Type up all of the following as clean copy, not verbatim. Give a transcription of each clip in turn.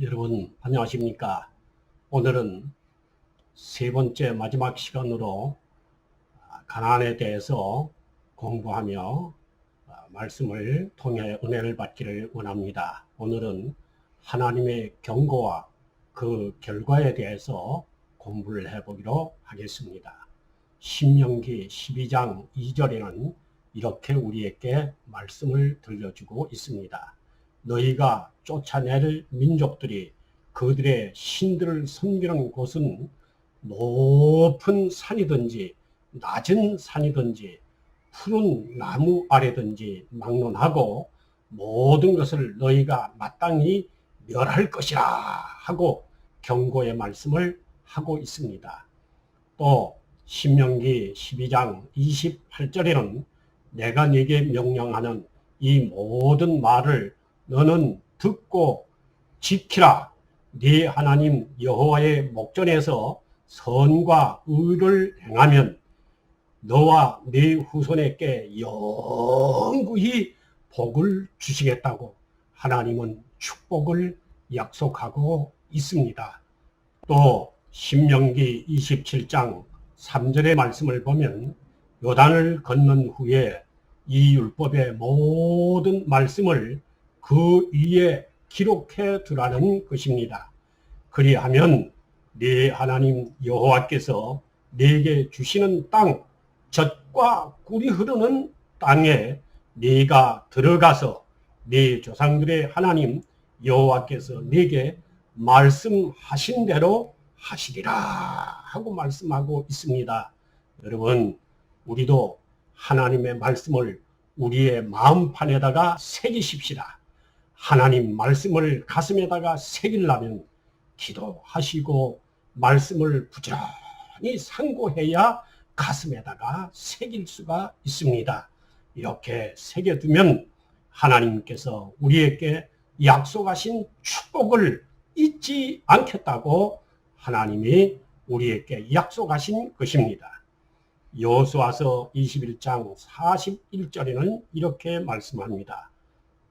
여러분 안녕하십니까? 오늘은 세 번째 마지막 시간으로 가나안에 대해서 공부하며 말씀을 통해 은혜를 받기를 원합니다. 오늘은 하나님의 경고와 그 결과에 대해서 공부를 해보기로 하겠습니다. 신명기 12장 2절에는 이렇게 우리에게 말씀을 들려주고 있습니다. 너희가 쫓아낼 민족들이 그들의 신들을 섬기는 곳은 높은 산이든지 낮은 산이든지 푸른 나무 아래든지 막론하고 모든 것을 너희가 마땅히 멸할 것이라 하고 경고의 말씀을 하고 있습니다. 또 신명기 12장 28절에는 내가 네게 명령하는 이 모든 말을 너는 듣고 지키라. 네 하나님 여호와의 목전에서 선과 의를 행하면 너와 네 후손에게 영구히 복을 주시겠다고 하나님은 축복을 약속하고 있습니다. 또 신명기 27장 3절의 말씀을 보면 요단을 건넌 후에 이 율법의 모든 말씀을 그 위에 기록해 두라는 것입니다. 그리하면 네 하나님 여호와께서 네게 주시는 땅, 젖과 꿀이 흐르는 땅에 네가 들어가서 네 조상들의 하나님 여호와께서 네게 말씀하신 대로 하시리라 하고 말씀하고 있습니다. 여러분, 우리도 하나님의 말씀을 우리의 마음판에다가 새기십시다. 하나님 말씀을 가슴에다가 새기려면 기도하시고 말씀을 부지런히 상고해야 가슴에다가 새길 수가 있습니다. 이렇게 새겨두면 하나님께서 우리에게 약속하신 축복을 잊지 않겠다고 하나님이 우리에게 약속하신 것입니다. 여호수아서 21장 41절에는 이렇게 말씀합니다.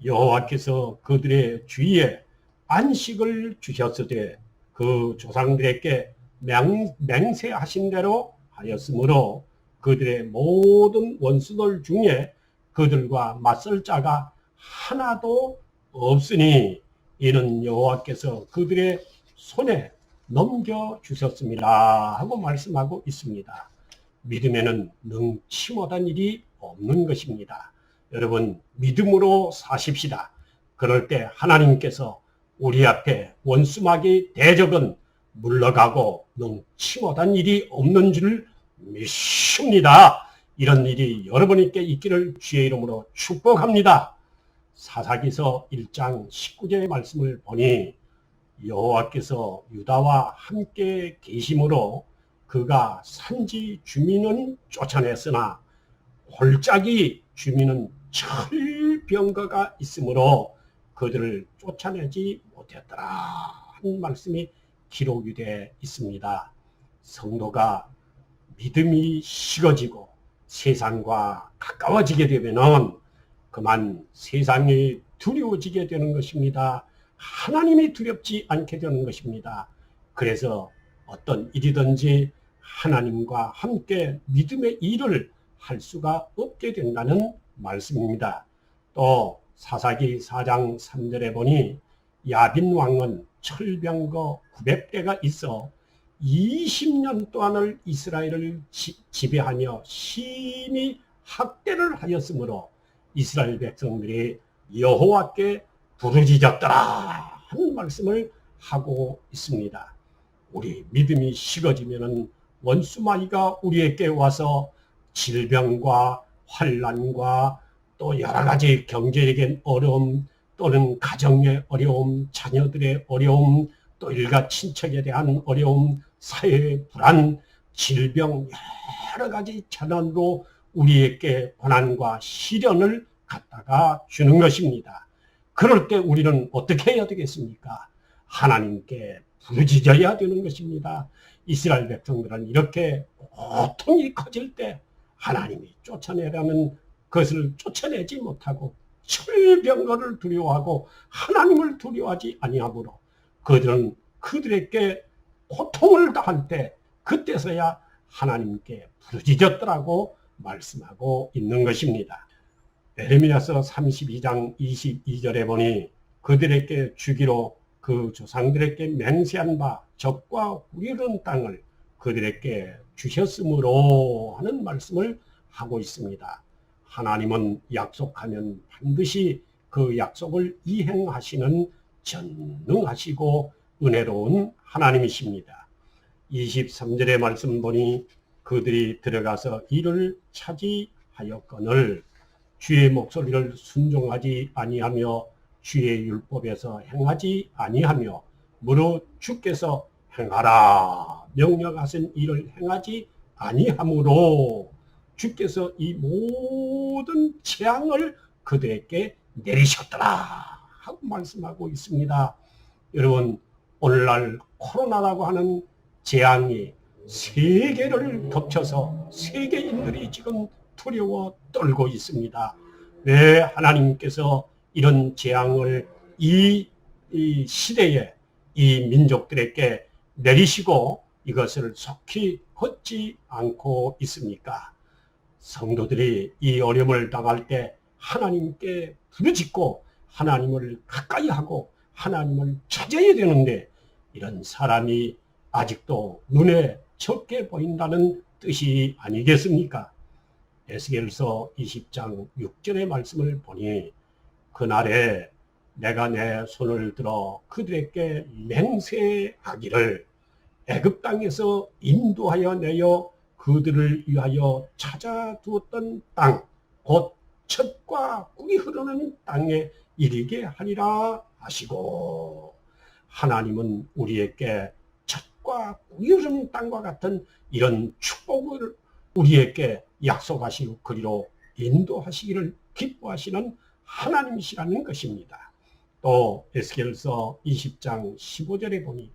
여호와께서 그들의 주위에 안식을 주셨으되 그 조상들에게 맹세하신 대로 하였으므로 그들의 모든 원수들 중에 그들과 맞설 자가 하나도 없으니 이는 여호와께서 그들의 손에 넘겨주셨습니다 하고 말씀하고 있습니다. 믿음에는 능치 못한 일이 없는 것입니다. 여러분, 믿음으로 사십시다. 그럴 때 하나님께서 우리 앞에 원수마귀 대적은 물러가고 능치 못한 일이 없는 줄 믿습니다. 이런 일이 여러분께 있기를 주의 이름으로 축복합니다. 사사기서 1장 19절의 말씀을 보니 여호와께서 유다와 함께 계심으로 그가 산지 주민은 쫓아냈으나 골짜기 주민은 철병거가 있으므로 그들을 쫓아내지 못했더라 하는 말씀이 기록이 되어 있습니다. 성도가 믿음이 식어지고 세상과 가까워지게 되면 그만 세상이 두려워지게 되는 것입니다. 하나님이 두렵지 않게 되는 것입니다. 그래서 어떤 일이든지 하나님과 함께 믿음의 일을 할 수가 없게 된다는 말씀입니다. 또 사사기 4장 3절에 보니 야빈 왕은 철병거 900대가 있어 20년 동안을 이스라엘을 지배하며 심히 학대를 하였으므로 이스라엘 백성들이 여호와께 부르짖었더라 하는 말씀을 하고 있습니다. 우리 믿음이 식어지면 원수마귀가 우리에게 와서 질병과 환난과 또 여러 가지 경제적인 어려움 또는 가정의 어려움, 자녀들의 어려움, 또 일가 친척에 대한 어려움, 사회의 불안, 질병 여러 가지 재난으로 우리에게 고난과 시련을 갖다가 주는 것입니다. 그럴 때 우리는 어떻게 해야 되겠습니까? 하나님께 부르짖어야 되는 것입니다. 이스라엘 백성들은 이렇게 고통이 커질 때 하나님이 쫓아내라는 것을 쫓아내지 못하고 철병거를 두려워하고 하나님을 두려워하지 아니하므로 그들은 그들에게 고통을 당할 때 그때서야 하나님께 부르짖었더라고 말씀하고 있는 것입니다. 에레미야서 32장 22절에 보니 그들에게 주기로 그 조상들에게 맹세한 바 적과 우리는 땅을 그들에게 주셨으므로 하는 말씀을 하고 있습니다. 하나님은 약속하면 반드시 그 약속을 이행하시는 전능하시고 은혜로운 하나님이십니다. 23절의 말씀 보니 그들이 들어가서 이를 차지하였거늘 주의 목소리를 순종하지 아니하며 주의 율법에서 행하지 아니하며 무릇 주께서 행하라 명령하신 일을 행하지 아니하므로 주께서 이 모든 재앙을 그들에게 내리셨더라 하고 말씀하고 있습니다. 여러분, 오늘날 코로나라고 하는 재앙이 세계를 덮쳐서 세계인들이 지금 두려워 떨고 있습니다. 왜 하나님께서 이런 재앙을 이 시대에 이 민족들에게 내리시고 이것을 속히 걷지 않고 있습니까? 성도들이 이 어려움을 당할 때 하나님께 부르짖고 하나님을 가까이 하고 하나님을 찾아야 되는데 이런 사람이 아직도 눈에 적게 보인다는 뜻이 아니겠습니까? 에스겔서 20장 6절의 말씀을 보니 그날에 내가 내 손을 들어 그들에게 맹세하기를 애굽 땅에서 인도하여 내어 그들을 위하여 찾아두었던 땅 곧 젖과 꿀이 흐르는 땅에 이르게 하리라 하시고 하나님은 우리에게 젖과 꿀이 흐르는 땅과 같은 이런 축복을 우리에게 약속하시고 그리로 인도하시기를 기뻐하시는 하나님이시라는 것입니다. 또 에스겔서 20장 15절에 보니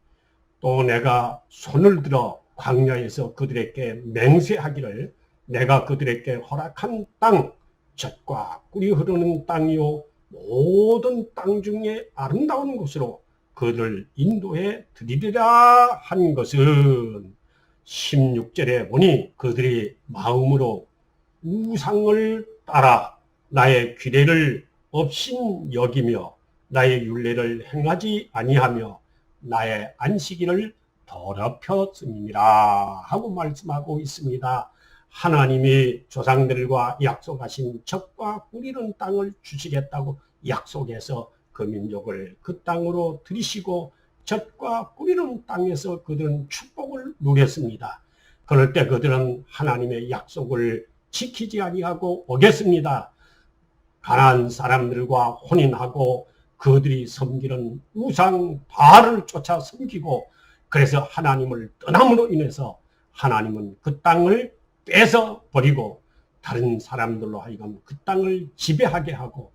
또 내가 손을 들어 광야에서 그들에게 맹세하기를 내가 그들에게 허락한 땅 젖과 꿀이 흐르는 땅이요 모든 땅 중에 아름다운 곳으로 그들을 인도해 드리리라 한 것은 16절에 보니 그들이 마음으로 우상을 따라 나의 규례를 없인 여기며 나의 율례를 행하지 아니하며 나의 안식일을 더럽혔음이니라 하고 말씀하고 있습니다. 하나님이 조상들과 약속하신 젖과 꿀이는 땅을 주시겠다고 약속해서 그 민족을 그 땅으로 들이시고 젖과 꿀이는 땅에서 그들은 축복을 누렸습니다. 그럴 때 그들은 하나님의 약속을 지키지 아니하고 오겠습니다. 가나안 사람들과 혼인하고 그들이 섬기는 우상 바알을 쫓아 섬기고 그래서 하나님을 떠남으로 인해서 하나님은 그 땅을 뺏어 버리고 다른 사람들로 하여금 그 땅을 지배하게 하고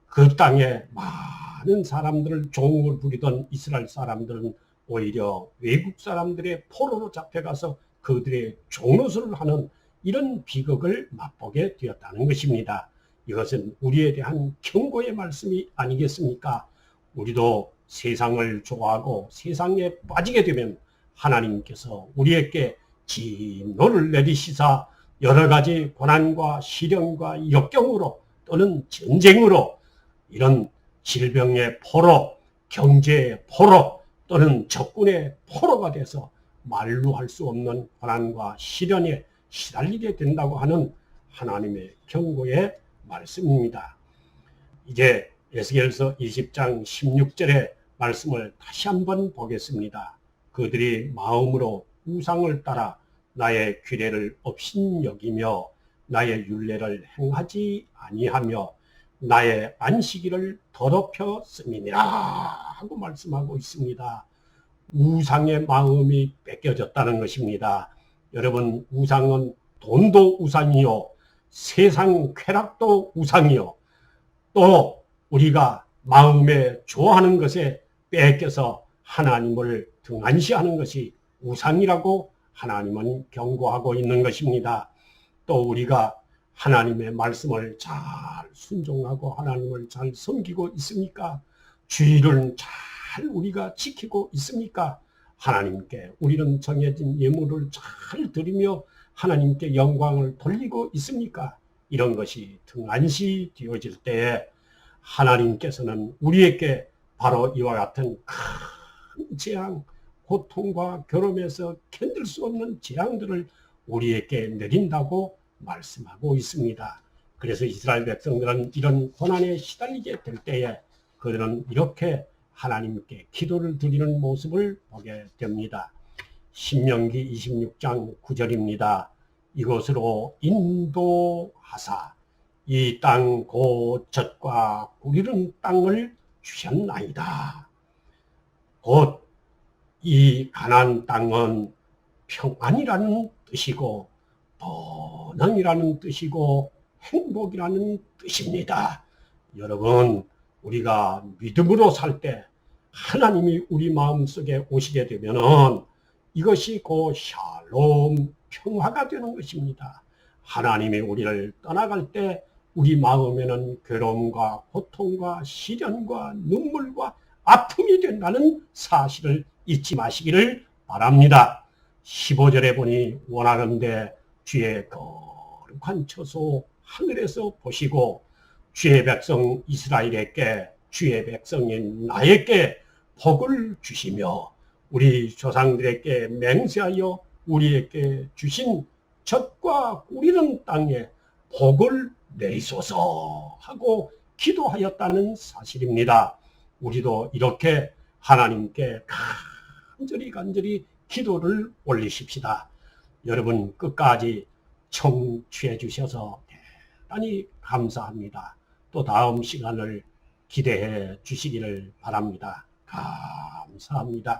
그 땅에 많은 사람들을 종을 부리던 이스라엘 사람들은 오히려 외국 사람들의 포로로 잡혀가서 그들의 종노릇을 하는 이런 비극을 맛보게 되었다는 것입니다. 이것은 우리에 대한 경고의 말씀이 아니겠습니까? 우리도 세상을 좋아하고 세상에 빠지게 되면 하나님께서 우리에게 진노를 내리시사 여러 가지 고난과 시련과 역경으로 또는 전쟁으로 이런 질병의 포로, 경제의 포로 또는 적군의 포로가 돼서 말로 할 수 없는 고난과 시련에 시달리게 된다고 하는 하나님의 경고의 말씀입니다. 이제 에스겔서 20장 16절의 말씀을 다시 한번 보겠습니다. 그들이 마음으로 우상을 따라 나의 규례를 없인 여기며 나의 율례를 행하지 아니하며 나의 안식일을 더럽혔음이니라 하고 말씀하고 있습니다. 우상의 마음이 뺏겨졌다는 것입니다. 여러분, 우상은 돈도 우상이요 세상 쾌락도 우상이요 또 우리가 마음에 좋아하는 것에 뺏겨서 하나님을 등한시하는 것이 우상이라고 하나님은 경고하고 있는 것입니다. 또 우리가 하나님의 말씀을 잘 순종하고 하나님을 잘 섬기고 있습니까? 주일은 잘 잘 우리가 지키고 있습니까? 하나님께 우리는 정해진 예물을 잘 드리며 하나님께 영광을 돌리고 있습니까? 이런 것이 등한시 되어질 때에 하나님께서는 우리에게 바로 이와 같은 큰 재앙, 고통과 결함에서 견딜 수 없는 재앙들을 우리에게 내린다고 말씀하고 있습니다. 그래서 이스라엘 백성들은 이런 고난에 시달리게 될 때에 그들은 이렇게 하나님께 기도를 드리는 모습을 보게 됩니다. 신명기 26장 9절입니다. 이곳으로 인도하사 이 땅 곧 젖과 꿀이는 땅을 주셨나이다. 곧 이 가나안 땅은 평안이라는 뜻이고 번영이라는 뜻이고 행복이라는 뜻입니다. 여러분, 우리가 믿음으로 살 때 하나님이 우리 마음속에 오시게 되면은 이것이 곧 샬롬, 평화가 되는 것입니다. 하나님이 우리를 떠나갈 때 우리 마음에는 괴로움과 고통과 시련과 눈물과 아픔이 된다는 사실을 잊지 마시기를 바랍니다. 15절에 보니 원하건대 주의 거룩한 처소 하늘에서 보시고 주의 백성 이스라엘에게 주의 백성인 나에게 복을 주시며 우리 조상들에게 맹세하여 우리에게 주신 젖과 꿀이는 땅에 복을 내리소서 하고 기도하였다는 사실입니다. 우리도 이렇게 하나님께 간절히 기도를 올리십시다. 여러분 끝까지 청취해 주셔서 대단히 감사합니다. 또 다음 시간을 기대해 주시기를 바랍니다. 감사합니다.